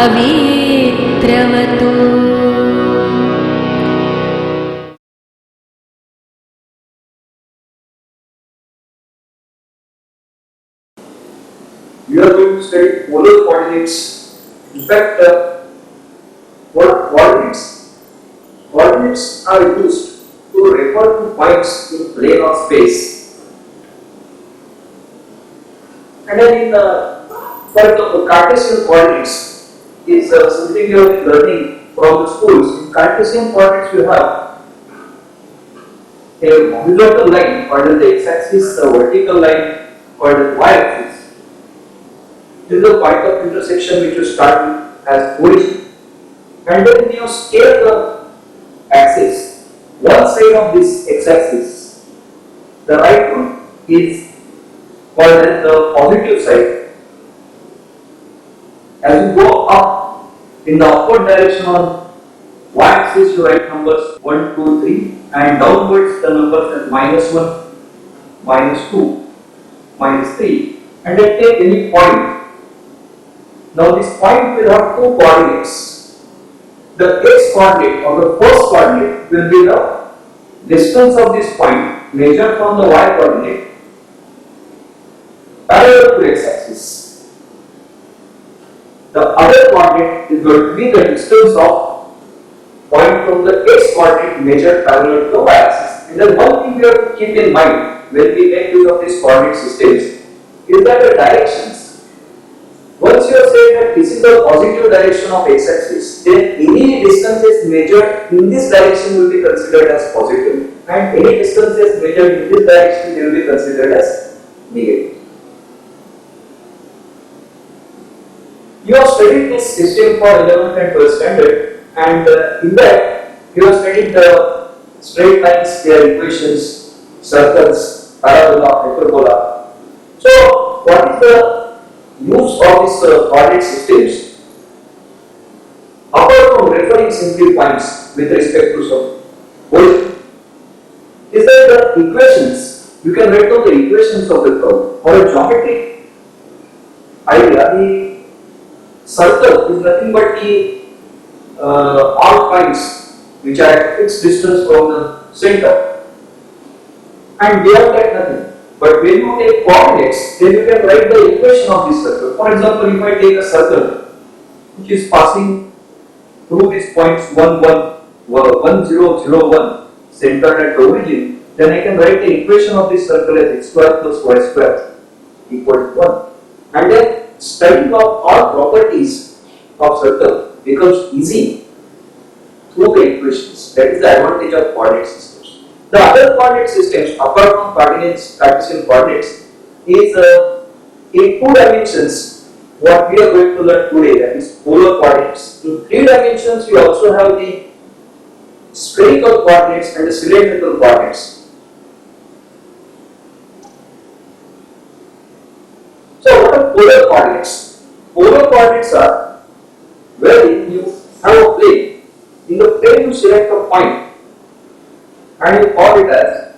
पवित्रवतो। We are going to study polar coordinates. In fact, what coordinates? Coordinates are used to refer to points in plane of space. And then for example, Cartesian coordinates is something you are learning from the schools. In Cartesian coordinates, you have a horizontal line called the x-axis, a vertical line called the y-axis. This is the point of intersection which you start with as origin. And then you scale the axis, one side of this x-axis, the right one is called as the positive side. As you go up in the upward direction on y-axis, you write numbers 1, 2, 3, and downwards the numbers as -1, -2, -3, and then take any point. Now this point will have two coordinates. The x coordinate or the first coordinate will be the distance of this point measured from the y coordinate parallel to x-axis. The other coordinate is going to be the distance of point from the x coordinate measured parallel to the y-axis. And then one thing we have to keep in mind when we make use of these coordinate systems is that the directions. Once you have said that this is the positive direction of x-axis, then any distances measured in this direction will be considered as positive, and any distances measured in this direction will be considered as negative. You have studied this system for 11th and 12th standard, and in that you have studied the straight lines, their equations, circles, parabola, hyperbola. So, what is the use of these coordinate systems? Apart from referring simply points with respect to some origin, is that the equations, you can write down the equations of the curve. For a geometric idea, the circle is nothing but the all points which are at fixed distance from the center, and beyond that nothing. But when you take coordinates, then you can write the equation of this circle. For example, if I take a circle which is passing through these points 1, 1, 1, 0, 0, 1, centered at the origin, then I can write the equation of this circle as x square plus y square equal to 1. And then studying of all properties of circle becomes easy through the equations. That is the advantage of coordinate systems. The other coordinate systems, apart from Cartesian coordinates, is in 2 dimensions. What we are going to learn today, that is polar coordinates. In 3 dimensions, we also have the spherical coordinates and the cylindrical coordinates. So, what are polar coordinates? Polar coordinates are where you have a plane. In the plane, you select a point and you call it as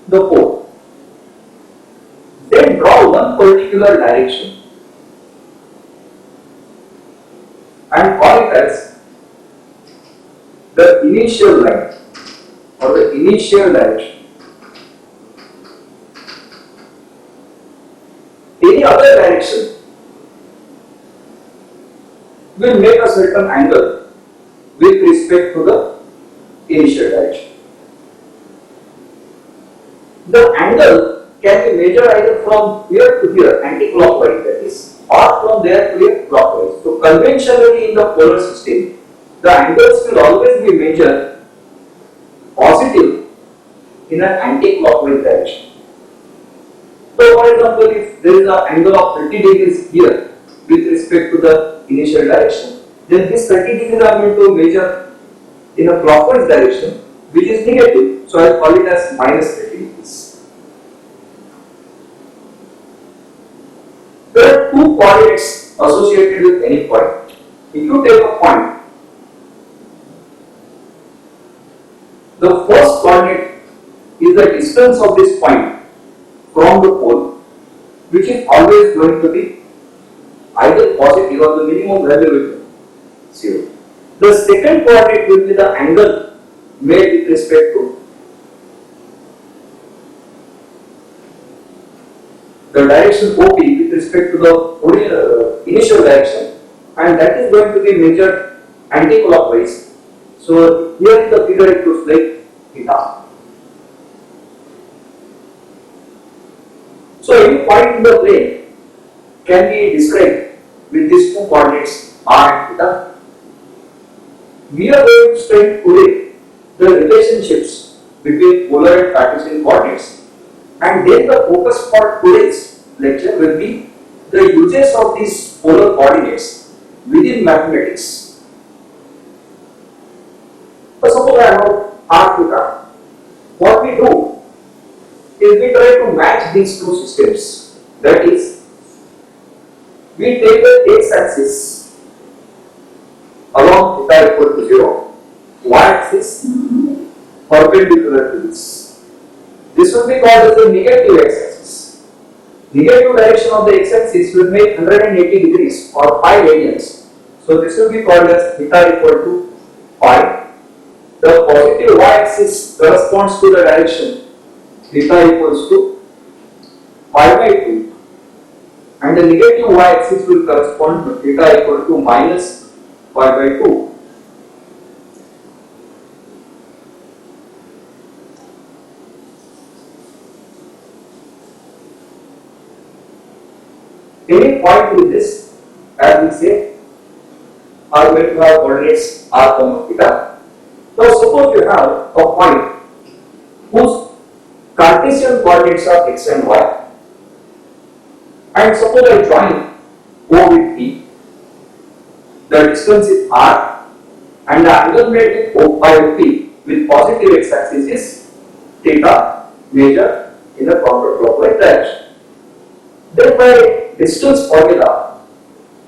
the pole. Then draw one particular direction and call it as the initial line or the initial direction. Any other direction will make a certain angle with respect to the initial direction. The angle can be measured either from here to here, anti-clockwise that is, or from there to here, clockwise. So conventionally in the polar system, the angles will always be measured positive in an anti-clockwise direction. So for example, if there is an angle of 30 degrees here with respect to the initial direction, then this 30 degrees are going to measure in a clockwise direction, which is negative. So I will call it as -30 degrees. There are 2 coordinates associated with any point. If you take a point, the first coordinate is the distance of this point from the pole, which is always going to be either positive or the minimum value will be 0. The second coordinate will be the angle made with respect to the direction OP with respect to the initial direction, and that is going to be measured anti-clockwise. So here in the figure it looks like theta. So any point in the plane can be described with these two coordinates r and theta. We are going to study today the relationships between polar and Cartesian coordinates, and then the focus for today's lecture will be the uses of these polar coordinates within mathematics. So suppose I have r theta. What we do is we try to match these two systems. That is, we take the x-axis along theta equal to 0, y-axis perpendicular to this. This will be called as the negative x-axis. Negative direction of the x-axis will make 180 degrees or pi radians. So this will be called as theta equal to pi. The positive y-axis corresponds to the direction theta equals to pi by 2, and the negative y-axis will correspond to theta equal to minus pi by 2. Any point with this, as we say, are going to have coordinates r comma theta. Now suppose you have a point whose Cartesian coordinates are x and y, and suppose I join O with P, the distance is r, and the angle made with O by P with positive x-axis is theta, measured in the counterclockwise direction. Then by distance formula,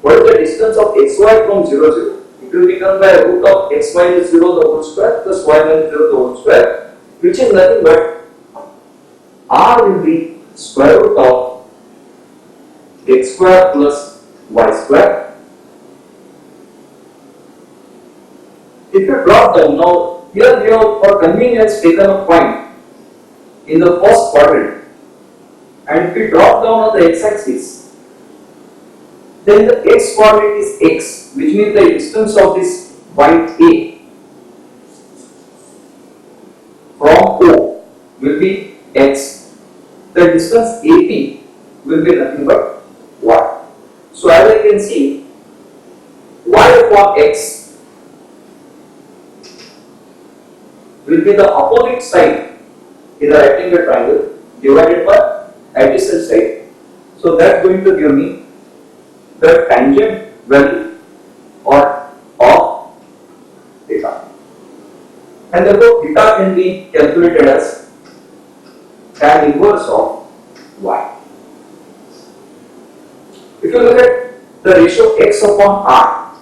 what is the distance of xy from 0, 0? It will be given by root of x minus 0 the whole square plus y minus 0 the whole square, which is nothing but r will be square root of x square plus y square. If you drop down, now here we have for convenience taken a point in the first quadrant, and if we drop down on the x-axis, then the x coordinate is x, which means the distance of this point A from O will be x. The distance AP will be nothing but y. So as I can see, y upon x will be the opposite side in the right angle triangle divided by adjacent side. So that's going to give me the tangent value or of theta, and therefore theta can be calculated as tan inverse of y. If you look at the ratio x upon r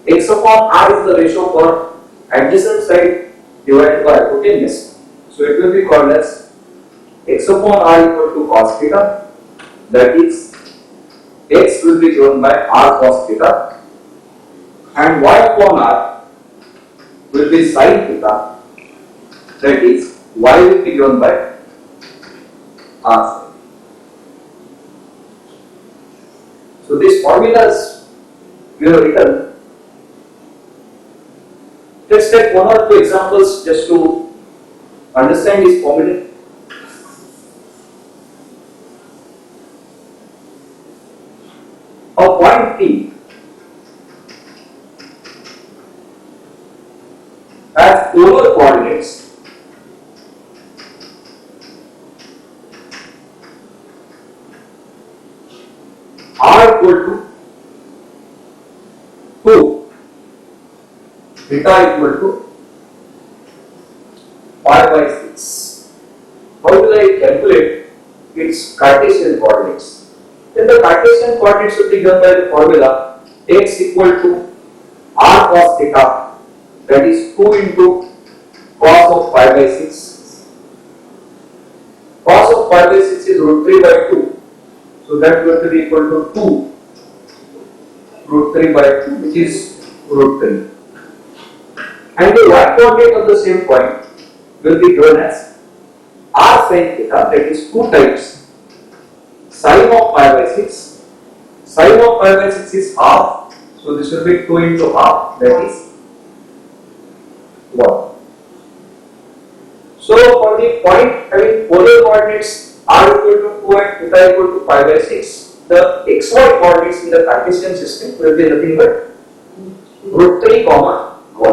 is the ratio for adjacent side divided by hypotenuse. So it will be called as x upon r equal to cos theta, that is x will be given by r cos theta, and y upon r will be sin theta, that is y will be given by r sin. So these formulas we have written. Let's take one or two examples just to understand this formula. A point P has polar coordinates r equal to 2, theta equal to pi by 6. How will I calculate its Cartesian coordinates? Then the Cartesian coordinates will be given by the formula x equal to r cos theta, that is 2 into cos of pi by 6. Cos of pi by 6 is root 3 by 2, so that is going to be equal to 2 root 3 by 2, which is root 3. And the y coordinate of the same point will be given as r sin theta, that is 2 times sine of pi by 6. Sine of pi by 6 is half, so this will be 2 into half, that is 1. So for the point having polar coordinates r equal to 2 and theta equal to pi by 6, the xy coordinates in the Cartesian system will be nothing but root 3 comma 1.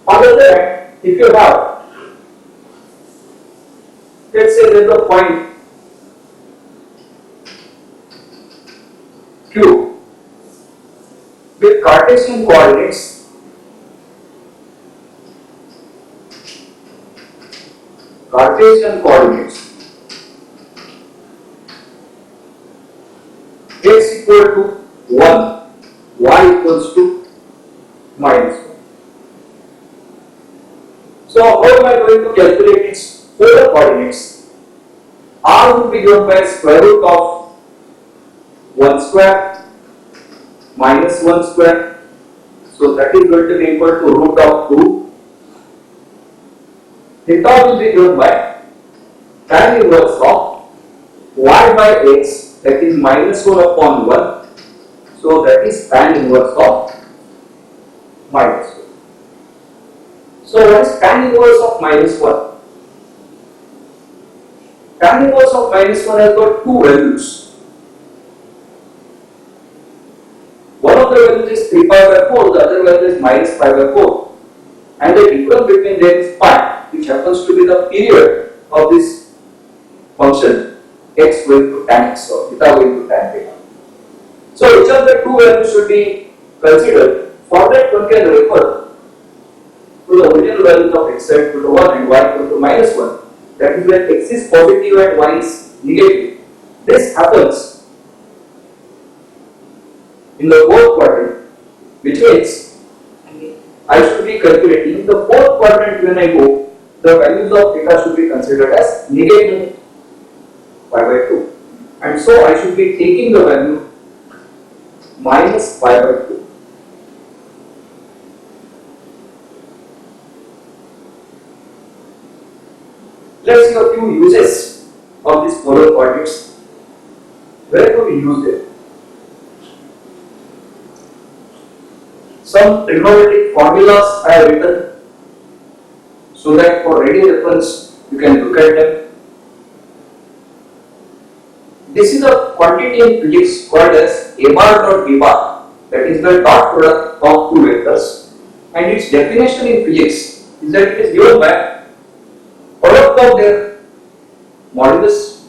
On the other hand, if you have, let's say there is a point Q with Cartesian coordinates x equal to 1, y equals to minus 1. So how am I going to calculate its polar coordinates? R will be given by square root of 1 square minus 1 square. So that is going to be equal to root of 2. Theta will be given by tan inverse of y by x, that is minus 1 upon 1. So that is tan inverse of minus 1. So what is tan inverse of minus 1? Tan inverse of minus 1 has got two values. One of the values is 3 pi by 4, the other value is minus pi by 4. And the difference between them is pi, which happens to be the period of this function x going to tan x or theta going to tan theta. So which of the two values should be considered? For that one can refer to the original values of x equal to 1 and y equal to minus 1. That is when x is positive and y is negative. This happens in the fourth quadrant, which means I should be calculating the fourth quadrant. When I go, the values of theta should be considered as negative pi by 2. And so I should be taking the value minus pi by 2. Let's see a few uses of these polar coordinates. Where do we use them? Some trigonometric formulas I have written so that for ready reference you can look at them. This is a quantity in physics called as a bar dot b bar, that is the dot product of two vectors, and its definition in physics is that it is given by product of their modulus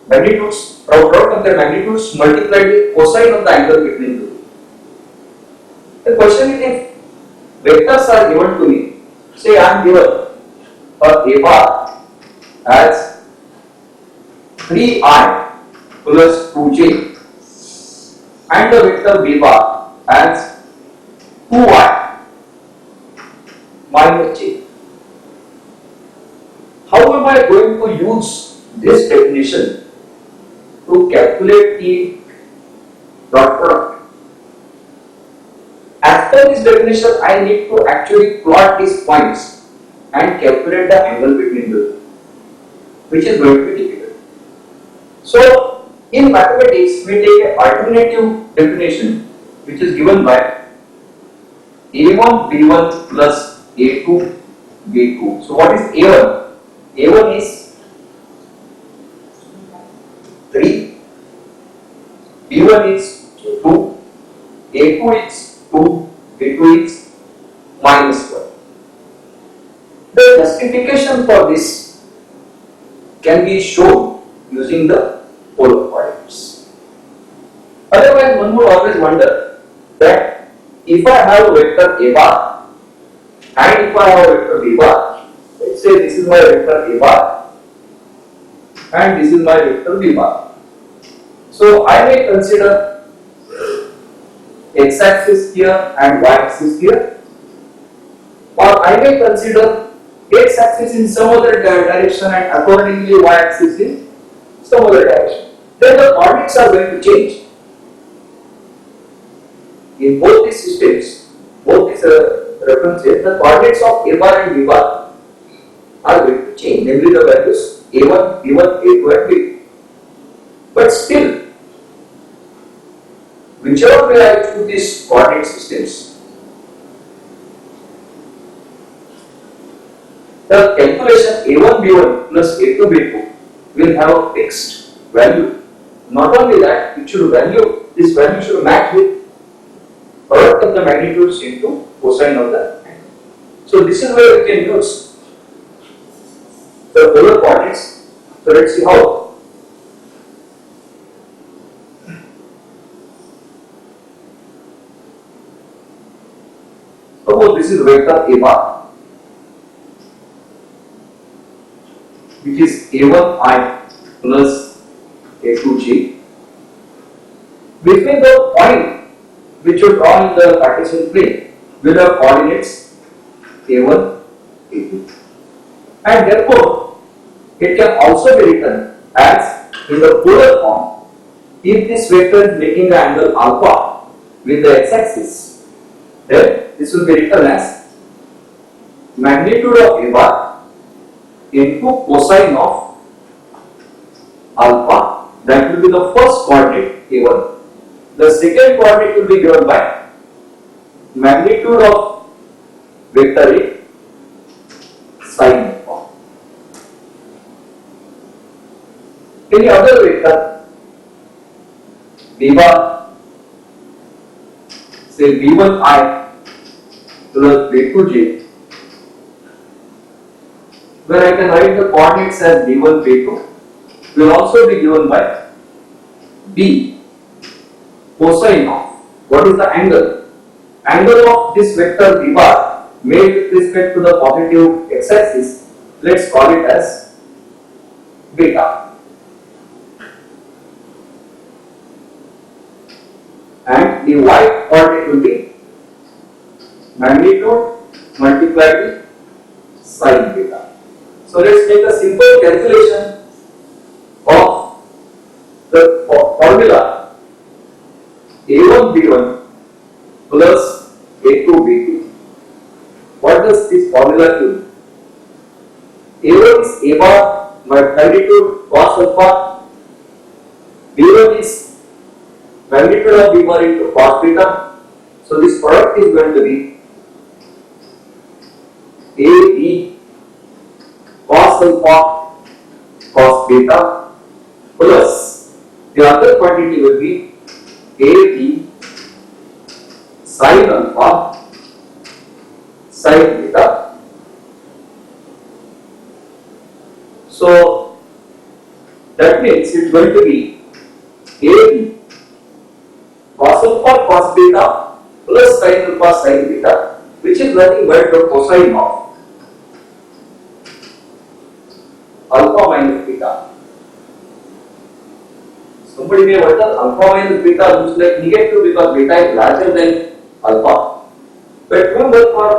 magnitudes, product of their magnitudes multiplied with cosine of the angle between two. The question is, if vectors are given to me, say I am given a bar as 3i plus 2j and the vector b bar as 2i minus j. How am I going to use this definition to calculate the dot product? After this definition, I need to actually plot these points and calculate the angle between them, which is going to be difficult. So, in mathematics, we take an alternative definition which is given by a1 b1 plus a2 b2. So, what is a1? A1 is 3, B1 is 2, A2 is 2, B2 is minus 1. The justification for this can be shown using the polar coordinates. Otherwise, one would always wonder that if I have a vector A bar and if I have a vector B bar, let's say this is my vector A bar and this is my vector B bar. So I may consider x axis here and y axis here, or I may consider x axis in some other direction and accordingly y axis in some other direction, then the coordinates are going to change. In both these systems, both these references, the coordinates of A bar and B bar are going to change, namely the values A1, B1, A2 and B2. But still, whichever way I choose these coordinate systems, the calculation A1, B1 plus A2, B2 will have a fixed value. Not only that, this value should match with product of the magnitudes into cosine of the angle. So this is where we can use the polar coordinates. So let's see how. Suppose this is vector A bar, which is A1I plus A2J. Between the point which you draw in the Cartesian plane will have coordinates A1, A2. And therefore, it can also be written as in the polar form if this vector is making the angle alpha with the x-axis. Then this will be written as magnitude of A bar into cosine of alpha. That will be the first coordinate A1. The second coordinate will be given by magnitude of vector A sine alpha. Any other vector B bar, say B1I plus B2J, where I can write the coordinates as B1, B2, will also be given by B cosine of, what is the angle? Angle of this vector B bar made with respect to the positive x-axis, let's call it as beta. And the y coordinate will be magnitude multiplied with sine beta. So let's make a simple calculation of the formula A1 B1 plus A2 B2. What does this formula do? A1 is A bar magnitude cos alpha, B1 is magnitude of B bar into cos beta. So this product is going to be AB cos alpha cos beta plus the other quantity will be AB sin alpha sin beta. So that means it's going to be AB cos alpha cos beta plus sin alpha sin beta, which is nothing but the cosine of alpha minus beta. Somebody may wonder, alpha minus beta looks like negative because beta is larger than alpha. But remember, for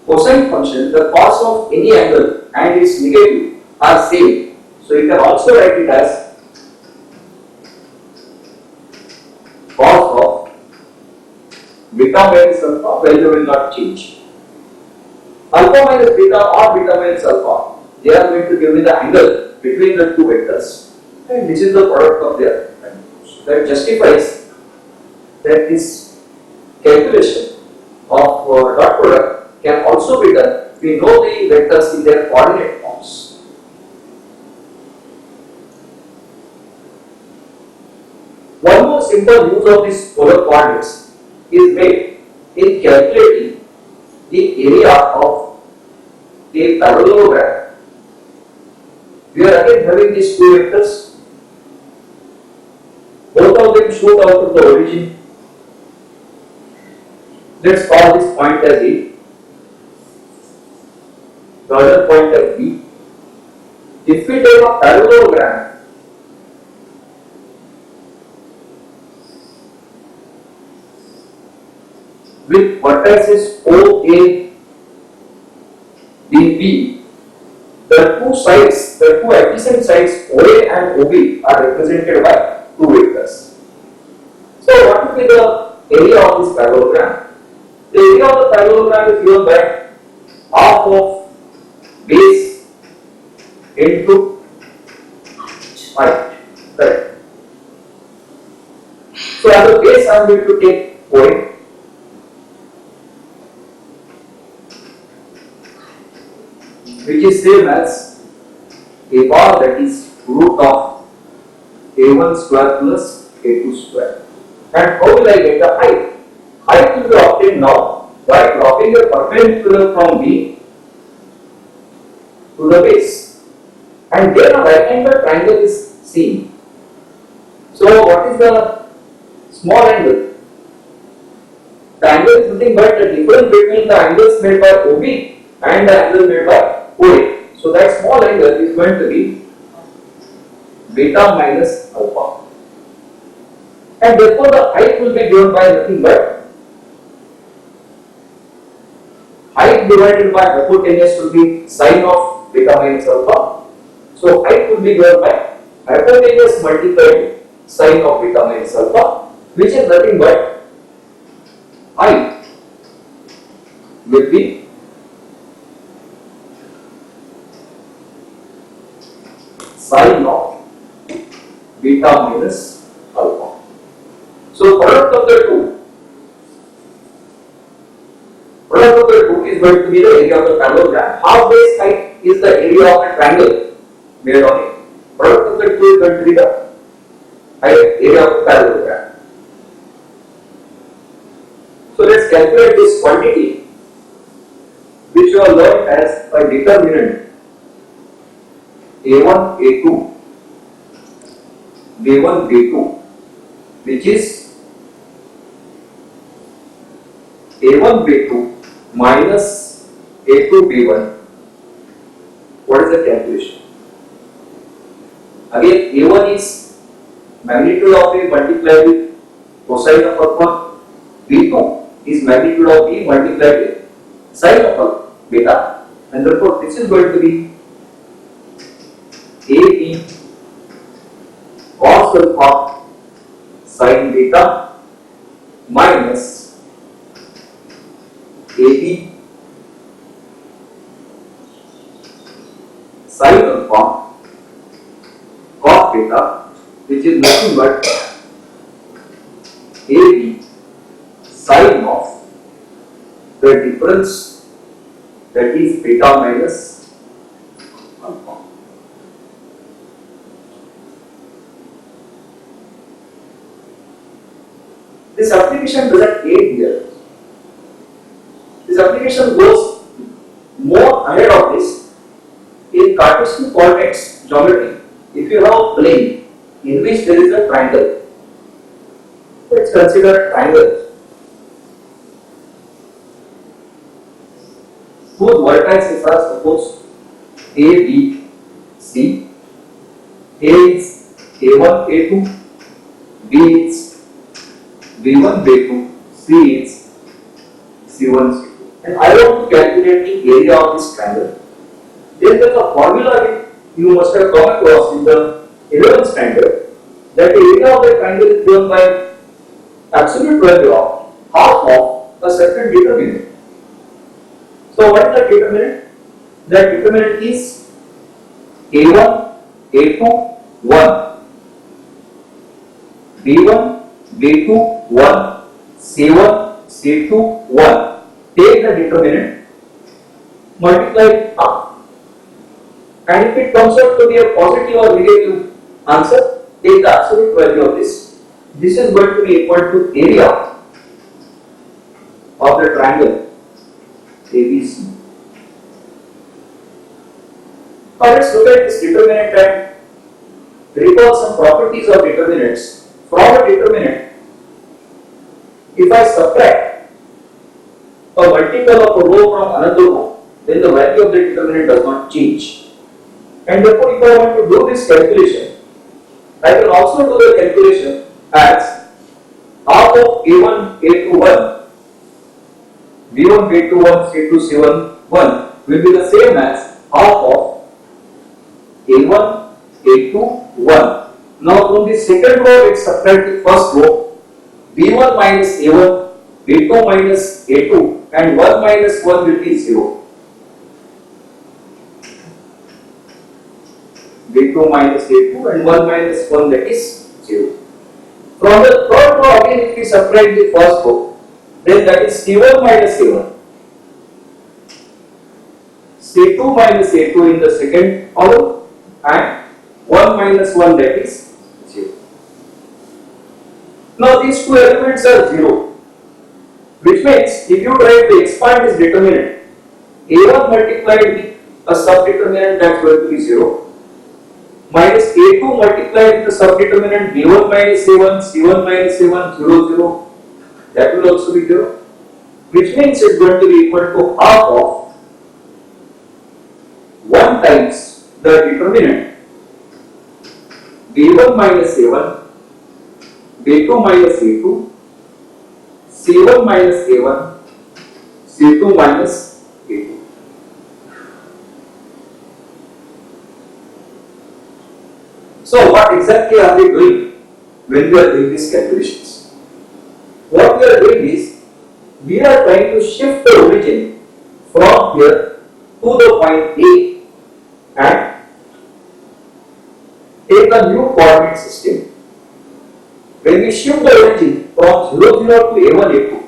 cosine function, the cos of any angle and its negative are same. So you can also write it as cos of beta minus alpha, value will not change. Alpha minus beta or beta minus alpha, they are going to give me the angle between the two vectors, and this is the product of their angles. That justifies that this calculation of dot product can also be done. We know the vectors in their coordinate forms. One more simple use of these polar coordinates is made in calculating the area of a parallelogram. We are again having these two vectors. Both of them shoot out of the origin. Let's call this point as A, the other point as B. If we take a parallelogram, with vertices OA, DB, the two adjacent sides OA and OB are represented by two vectors. So what will be the area of this parallelogram? The area of the parallelogram is given by half of base into height. Correct. So as a base I am going to take point which is same as a bar, that is root of a1 square plus a2 square. And how will I get the height? Height will be obtained now by dropping a perpendicular from B to the base, and then a right angle triangle is seen. So what is the small angle? The angle is nothing but the difference between the angles made by OB and the angle made by OA. So that small angle is going to be beta minus alpha. And therefore the height will be given by nothing but height divided by hypotenuse will be sine of beta minus alpha. So height will be given by hypotenuse multiplied sine of beta minus alpha, which is nothing but height will be sine of beta minus alpha. So product of the two is going to be the area of the parallelogram. Half base height is the area of a triangle made on it. Product of the two is going to be the area of the parallelogram. So let's calculate this quantity which you have learned as a determinant A1, A2, B1, B2, which is A1, B2 minus A2, B1. What is the calculation? Again, A1 is magnitude of A multiplied with cosine of alpha, B2 is magnitude of B multiplied with sine of alpha, beta, and therefore this is going to be AB cos alpha sin beta minus AB sin alpha cos beta, which is nothing but AB sin of the difference, that is beta minus alpha. This application doesn't end here. This application goes more ahead of this. In Cartesian coordinates geometry, if you have a plane in which there is a triangle, let's consider a triangle whose vertices are suppose A, B, C. A is A1, A2, B is B1, B2, C is C1, C2. And I want to calculate the area of this triangle. Then there is a formula you must have come across in the 11th standard, that the area of the triangle is given by absolute value of half of a certain determinant. So what is the determinant? That determinant is A1, A2, 1, B1, B2, 1, C1, C2, 1. Take the determinant, multiply it up, and if it comes out to be a positive or negative answer, take the absolute value of this. This is going to be equal to area of the triangle ABC. Now let's look at this determinant and recall some properties of determinants. From a determinant, if I subtract a multiple of a row from another row, then the value of the determinant does not change. And therefore, if I want to do this calculation, I can also do the calculation as half of A1, A2, 1, B1, B2, 1, C2, C1, 1 will be the same as half of A1, A2, 1. Now from the second row, let's subtract the first row. B1 minus A1, B2 minus A2, and 1 minus 1 will be 0. B2 minus A2 and 1 minus 1, that is 0. From the third row again, if we subtract the first row, then that is C1 minus A1. C2 minus A2 in the second column and 1 minus 1, that is 0. Now these two elements are 0, which means if you try to expand this determinant, A1 multiplied with a subdeterminant, that is going to be 0, minus A2 multiplied with the subdeterminant B1 minus A1, C1 minus A1, 0, 0, that will also be 0, which means it is going to be equal to half of 1 times the determinant B1 minus A1, B2 minus A2, C1 minus A1, C2 minus A2. So what exactly are we doing when we are doing these calculations? What we are doing is, we are trying to shift the origin from here to the point A and take a new coordinate system. When we shift the origin from 0, 0 to A1, A2,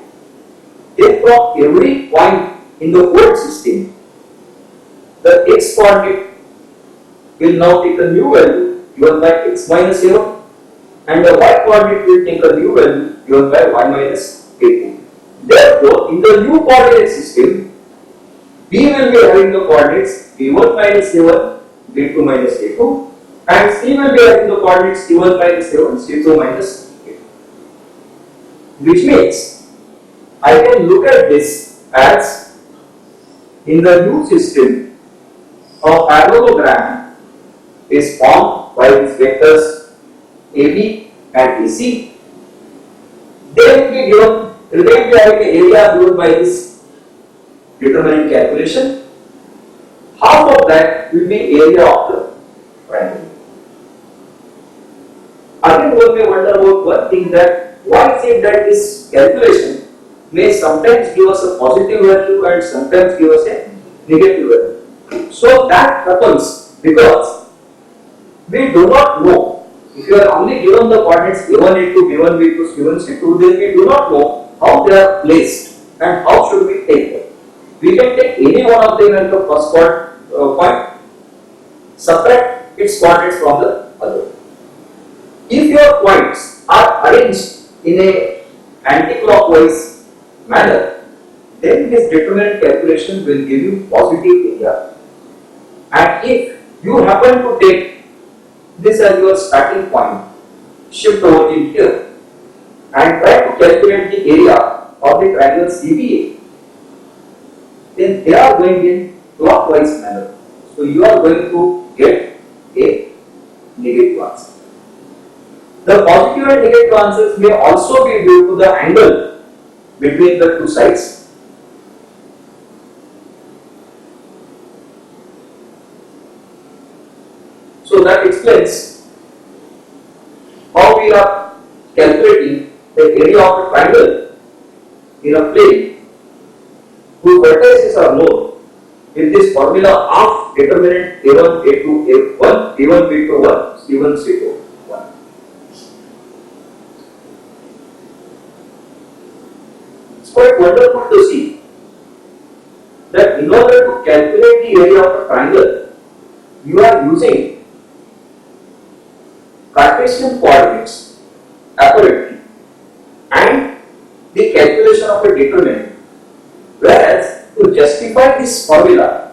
then from every point in the old system, the x coordinate will now take a new value given by x minus A1, and the y coordinate will take a new value given by y minus A2. Therefore, in the new coordinate system, B will be having the coordinates B1 minus A1, B2 minus A2, and C will be having the coordinates C1 minus A1, C2 minus A2. Which means, I can look at this as, in the new system, a parallelogram is formed by these vectors AB and AC. They will be given, they will be having an area given by this determinant calculation. Half of that will be area of the triangle. Again, one may wonder about one thing, that why is it that this calculation may sometimes give us a positive value and sometimes give us a negative value. So that happens because we do not know. If you are only given the coordinates A1, A2, B1, B2, C1, C2, then we do not know how they are placed and how should we take them. We can take any one of them as the first point, subtract its coordinates from the other. If your points are arranged in a anti-clockwise manner, then this determinant calculation will give you positive area. And if you happen to take this as your starting point, shift the origin here and try to calculate the area of the triangle CBA, then they are going in clockwise manner. So you are going to get a negative answer. The positive and negative answers may also be due to the angle between the two sides. So that explains how we are calculating the area of a triangle in a plane whose vertices are known in this formula of determinant A1, A2, A1, B1, B2, 1, C1, C2, 1. It's quite wonderful to see that in order to calculate the area of a triangle, you are using Cartesian coordinates apparently and the calculation of a determinant, whereas to justify this formula,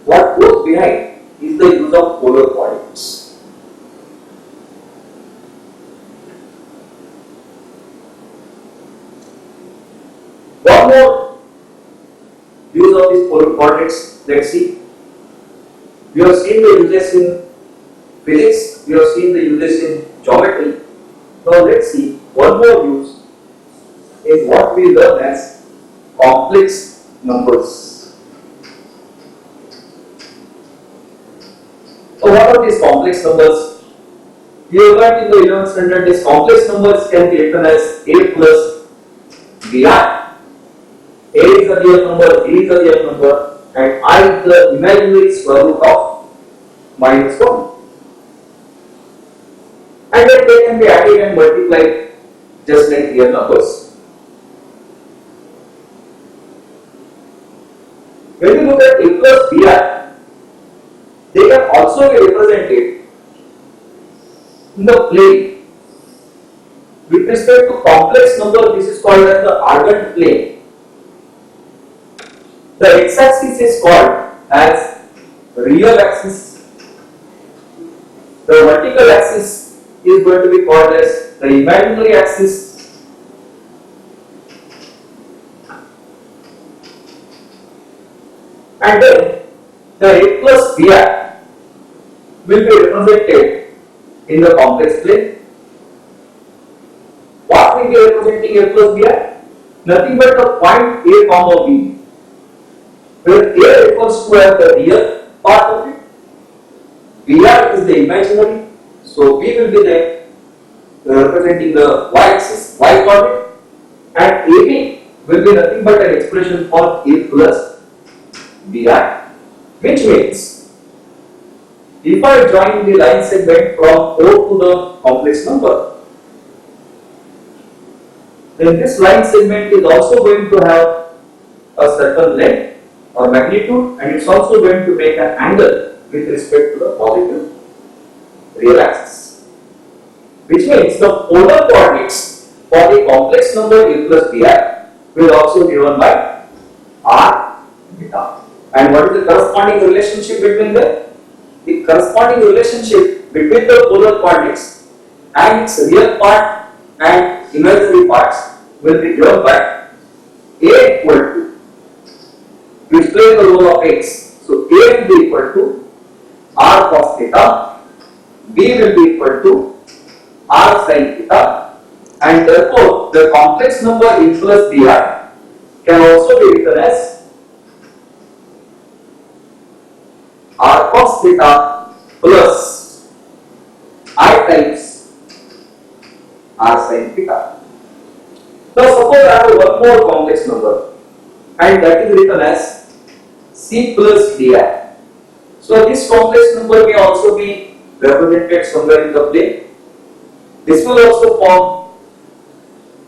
what goes behind is the use of polar coordinates. One more use of these polar coordinates, let's see. We have seen the uses in physics, we have seen the uses in geometry. Now let's see one more use is what we learn as complex numbers. So what are these complex numbers? We have learned in the 11th standard these complex numbers can be written as a plus bi. A is the real number, B is the real number, and I is the imaginary square root of minus 1. And then they can be added and multiplied just like real numbers. When you look at a plus bi, they can also be represented in the plane. With respect to complex number, this is called as the argand plane. The x-axis is called as real axis. The vertical axis is going to be called as the imaginary axis. And then the a plus bi will be represented in the complex plane. What will be representing a plus bi? Nothing but the point a comma b, where a refers to as the real part of it, bi is the imaginary, so b will be there representing the y-axis, y coordinate, and ab will be nothing but an expression for a plus bi, which means if I join the line segment from O to the complex number, then this line segment is also going to have a certain length or magnitude, and it's also going to make an angle with respect to the positive real axis, which means the polar coordinates for the complex number a plus bi will also be given by r beta. And what is the corresponding relationship between them? The corresponding relationship between the polar coordinates and its real part and imaginary parts will be given by a equal to, which plays the role of x. So a will be equal to r cos theta, b will be equal to r sin theta, and therefore the complex number a plus bi can also be written as r cos theta plus I times r sin theta. Now suppose I have one more complex number, and that is written as c plus di. So this complex number may also be represented somewhere in the plane. This will also form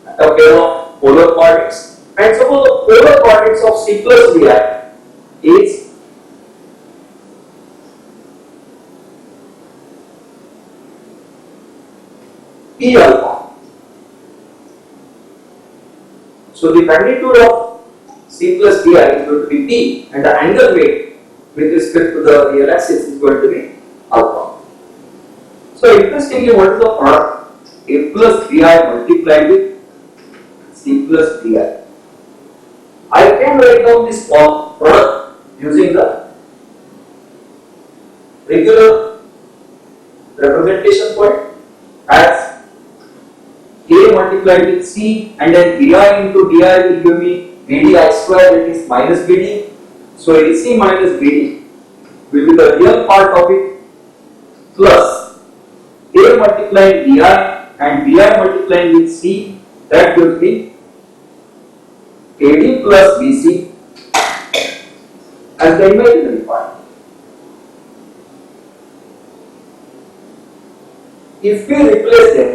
a pair of polar coordinates, and suppose the polar coordinates of c plus di is p alpha. So the magnitude of c plus di is going to be p, and the angle made with respect to the real axis is going to be alpha. So interestingly, what is the product a plus bi multiplied with c plus di? I can write down this product using the regular representation for it as a multiplied with c, and then bi into di will give me bdi square, that is minus bd. So ac minus bd will be the real part of it, plus a multiplied bi and bi multiplied with c, that will be ad plus bc as the imaginary part. If we replace them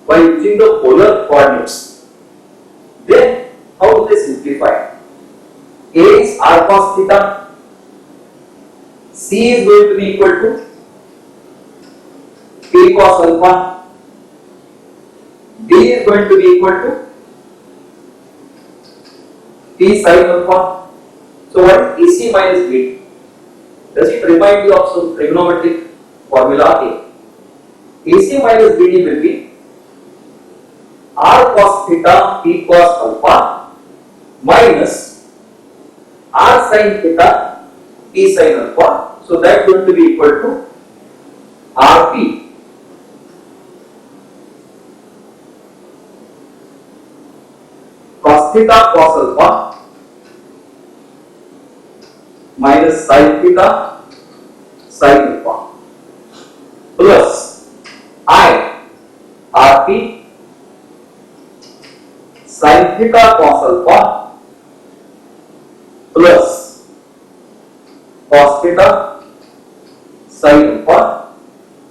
by using the polar coordinates, then how do they simplify? A is r cos theta, c is going to be equal to p cos alpha, d is going to be equal to p sin alpha. So what is ac minus bd? Does it remind you of some trigonometric formula? AC minus BD will be r cos theta p cos alpha minus r sin theta p sin alpha. So that is going to be equal to Rp cos theta cos alpha minus sin theta sin alpha. theta cos alpha plus cos theta sin alpha,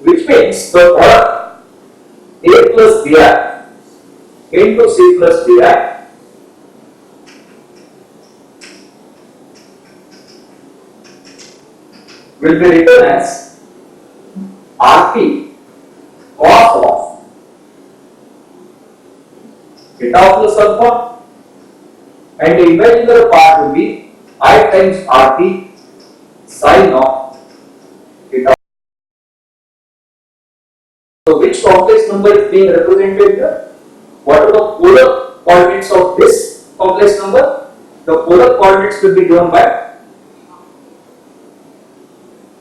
which means the product a plus bi into c plus di will be written as Rt cos of theta plus alpha, and the imaginary part will be I times Rt sin of theta. So which complex number is being represented here? What are the polar coordinates of this complex number? The polar coordinates will be given by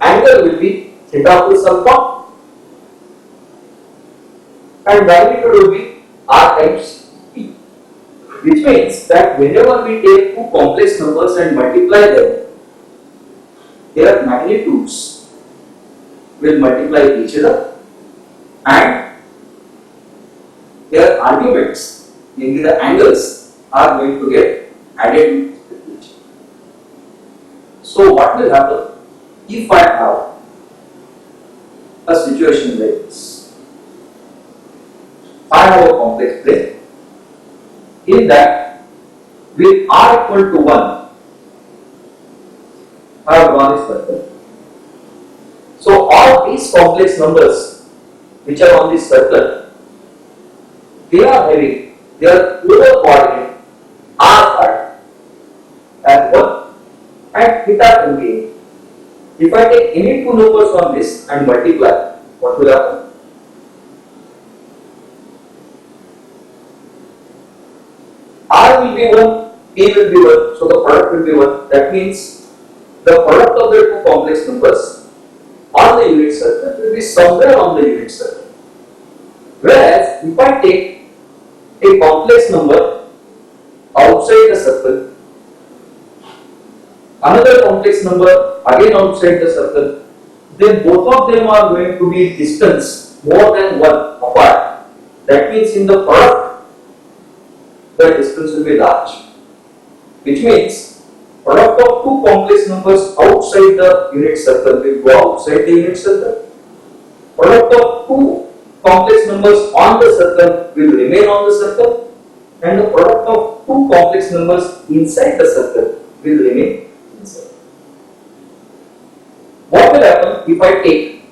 angle will be theta plus alpha, and magnitude will be r times p, which means that whenever we take two complex numbers and multiply them, their magnitudes will multiply each other and their arguments, namely the angles, are going to get added with each other. So what will happen if I have a situation like this? I have a complex plane in that with r equal to 1 I have drawn this circle. So all these complex numbers which are on this circle, they are having their polar coordinate r part as 1 and theta can be. If I take any two numbers on this and multiply, what will happen? R will be 1, P will be 1, so the product will be 1. That means the product of the two complex numbers on the unit circle will be somewhere on the unit circle. Whereas if I take a complex number outside the circle, another complex number again outside the circle, then both of them are going to be distance more than 1 apart. That means in the product the distance will be large, which means product of two complex numbers outside the unit circle will go outside the unit circle. Product of two complex numbers on the circle will remain on the circle, and the product of two complex numbers inside the circle will remain inside. What will happen if I take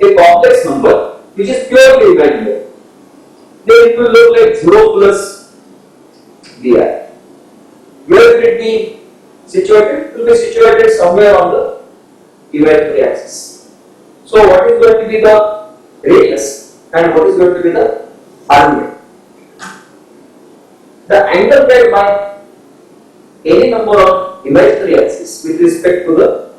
a complex number which is purely imaginary? Then it will look like 0 plus di. Where will it be situated? It will be situated somewhere on the imaginary axis. So what is going to be the radius and what is going to be the argument? The angle made by any number on imaginary axis with respect to the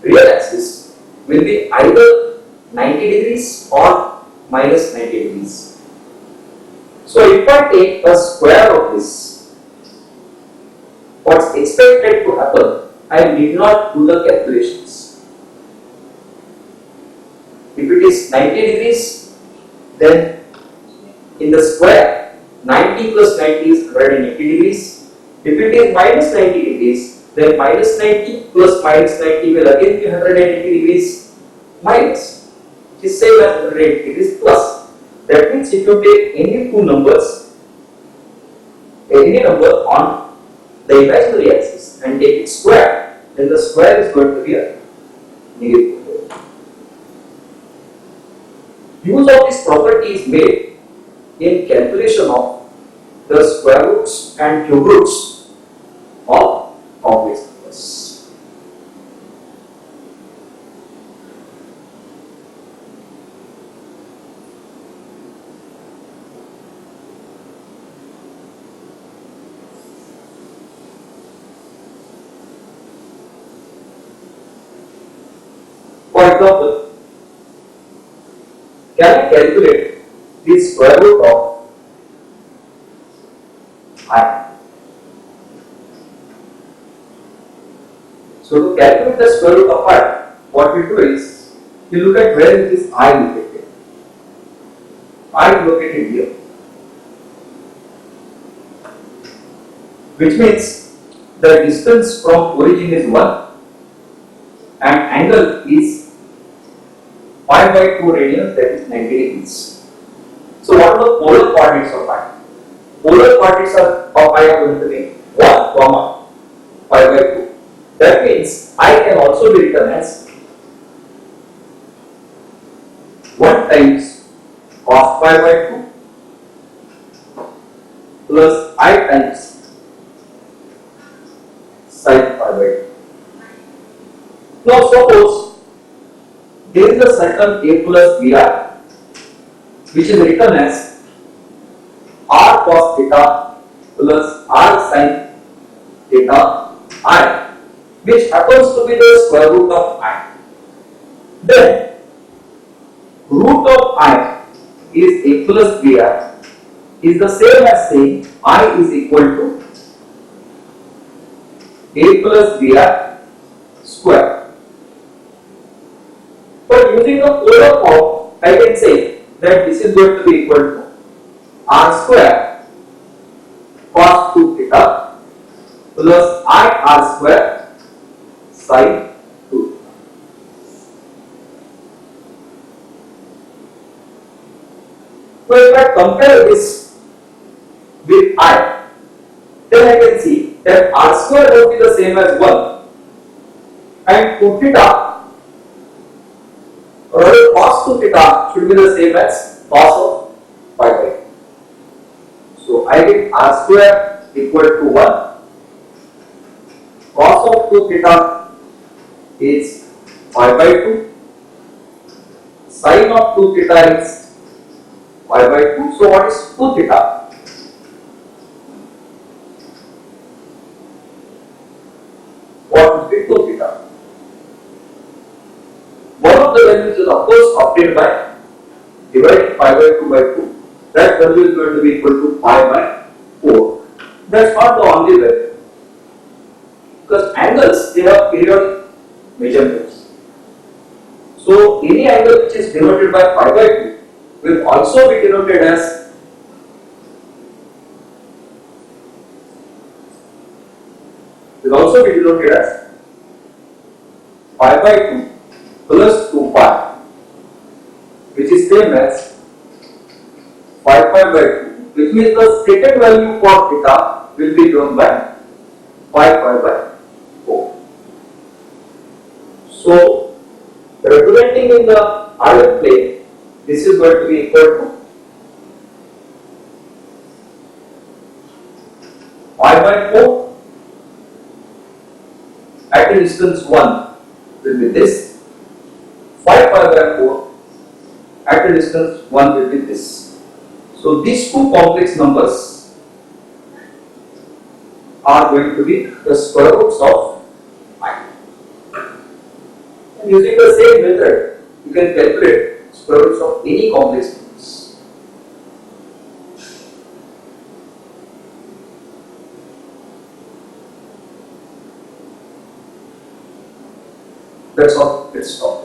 real axis will be either 90 degrees or minus 90 degrees. So if I take a square of this, what's expected to happen, I did not do the calculations. If it is 90 degrees, then in the square, 90 plus 90 is 180 degrees. If it is minus 90 degrees, then minus 90 plus minus 90 will again be 180 degrees minus. It is same as 180 degrees plus. That means if you take any two numbers, any number on the imaginary axis and take it square, then the square is going to be a negative. Use of this property is made in calculation of the square roots and cube roots of complex numbers. For example, can I calculate the square root of I? So to calculate the square root of I, what we do is, we look at where is this I located. I is located here. which means the distance from origin is 1 and angle is pi by 2 radians, that is 90 degrees. So what are the polar coordinates of pi? Polar coordinates of pi are going to be 1 comma pi by 2. That means I can also be written as 1 times cos pi by 2 plus I times sin pi by 2. Now suppose there is a certain a plus br which is written as r cos theta plus r sin theta I, which happens to be the square root of I. Then root of I is a plus br is the same as saying I is equal to a plus br square. But using the polar form, I can say that this is going to be equal to r square cos 2 theta plus I r square sin 2. So if I compare this with I, then I can see that r square will be the same as 1 and 2 theta or cos 2 theta should be the same as cos of pi by 2. So I get r square equal to 1, cos of 2 theta is pi by 2, sin of 2 theta is pi by 2. So what is 2 theta? What would be 2 theta? One of the values is of course obtained by dividing pi by 2 by 2. That value is going to be equal to pi by 4. That's not the only value, because angles they have periodic measurements. So any angle which is denoted by pi by 2 will also be denoted as pi by 2 plus 2 pi, which is same as 5 pi by 2, which means the second value for theta will be given by 5 pi by 4. So representing in the RF plane, this is going to be equal to pi by 4 at a distance 1 will be this, 5 pi by 4 at a distance 1 will be this. So these two complex numbers are going to be the square roots of I. And using the same method, you can calculate square roots of any complex numbers. That's all. Let's stop.